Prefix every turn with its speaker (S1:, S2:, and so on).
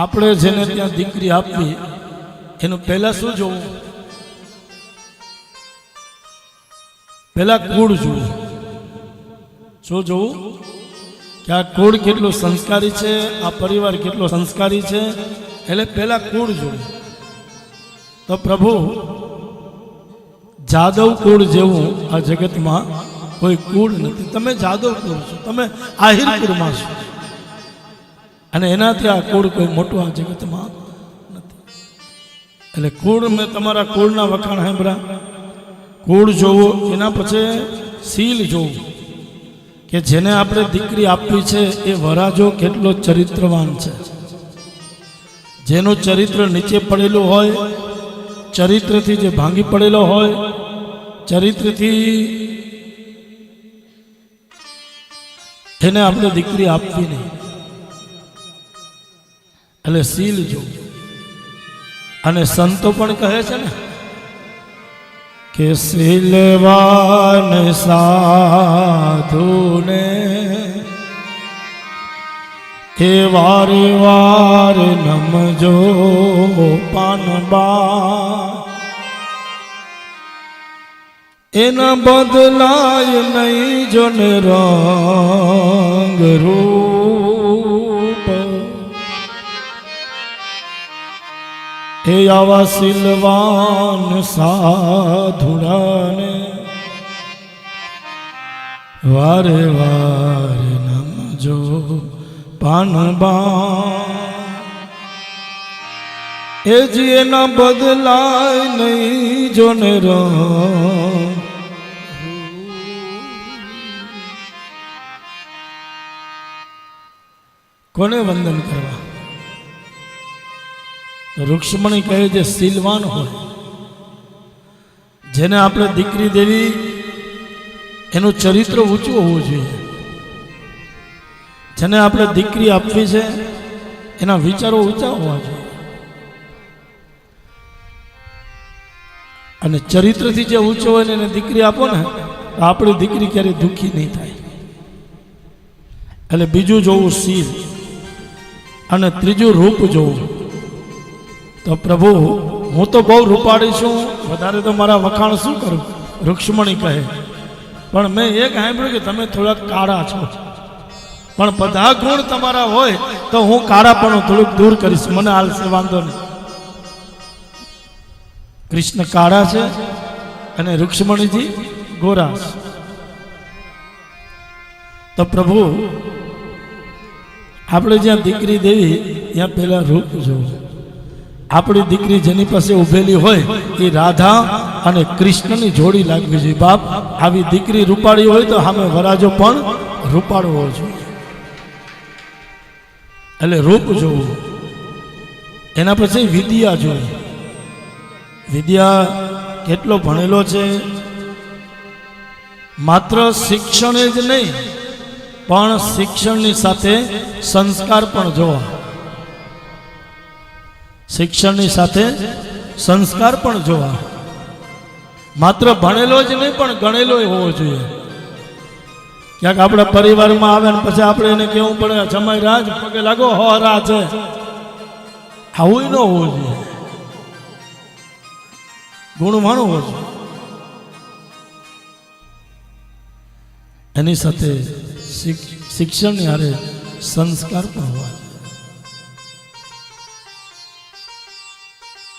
S1: આપણે જેને ત્યાં દીકરી આપવી એનું પહેલા શું જોવું? પહેલા કુળ જોવું. શું જોવું? કે આ કુળ કેટલું સંસ્કારી છે, આ પરિવાર કેટલો સંસ્કારી છે, એટલે પહેલા કુળ જોવું. તો પ્રભુ જાદવ કુળ જેવું આ જગતમાં કોઈ કુળ નથી. તમે જાદવ કુળ છો, તમે આહિર કુળમાં છો, અને એનાથી આ કુળ કોઈ મોટું આ જગતમાં નથી. એટલે કુળ, મેં તમારા કુળના વખાણ સાંભળ્યા. કુળ જોવું, એના પછી શીલ જોવું કે જેને આપણે દીકરી આપવી છે એ વરાજો કેટલો ચરિત્રવાન છે. જેનું ચરિત્ર નીચે પડેલું હોય, ચરિત્રથી જે ભાંગી પડેલો હોય, ચરિત્રથી એને આપણે દીકરી આપવી નહીં. એટલે શીલ જોવું. અને સંતો પણ કહે છે ને કે શીલવાન સાધુને એ વારે વાર નમજો પાનબા, એના બદલાય નહીં જોને રંગ રૂપ. એ આવા શીલવાન સાધુડાને વારે વારે નમજો પાનબા, એ જી એના બદલાય નહીં જોને રંગ. કોને વંદન કરવા? રૂક્ષ્મણી કહે જે શીલવાન હોય, જેને આપણે દીકરી દેવી એનું ચરિત્ર ઊંચું હોવું જોઈએ. જેને આપણે દીકરી આપવી છે એના વિચારો ઊંચા હોવા જોઈએ. અને ચરિત્રથી જે ઊંચો હોય ને એને દીકરી આપો ને તો આપણી દીકરી ક્યારેય દુઃખી નહીં થાય. એટલે બીજું જોવું શીલ, અને ત્રીજું રૂપ જોવું. તો પ્રભુ હું તો બહુ રૂપાળી છું, વધારે તો મારા વખાણ શું કરું? રૂક્ષ્મણી કહે. પણ મેં એક સાંભળ્યું કે તમે થોડાક કાળા છો, પણ બધા ગુણ તમારા હોય તો હું કાળા પણ થોડુંક દૂર કરીશ, મને હાલશે, વાંધો નહીં. કૃષ્ણ કાળા છે અને રૂક્ષ્મણીજી ગોરા છે. તો પ્રભુ આપણે જ્યાં દીકરી દેવી ત્યાં પેલા રૂપ જોવું. આપણી દીકરી જેની પાસે ઉભેલી હોય એ રાધા અને કૃષ્ણની જોડી લાગવી જોઈએ. બાપ, આવી દીકરી રૂપાળી હોય તો સામે વરાજો પણ રૂપાળો હોવો જોઈએ. એટલે રૂપ જોવું. એના પછી વિદ્યા જોવી. વિદ્યા કેટલો ભણેલો છે? માત્ર શિક્ષણ જ નહીં, પણ શિક્ષણની સાથે સંસ્કાર પણ જોવા. શિક્ષણની સાથે સંસ્કાર પણ જોવા. માત્ર ભણેલો જ નહીં પણ ગણેલો હોવો જોઈએ. ક્યાંક આપણા પરિવારમાં આવે ને પછી આપણે એને કેવું પડે જમાઈ રાજ પગે લાગો હો રા છે, આવું ન હોવું જોઈએ. ગુણવાન હોવો જોઈએ. એની સાથે શિક્ષણની હારે સંસ્કાર પણ હોવા.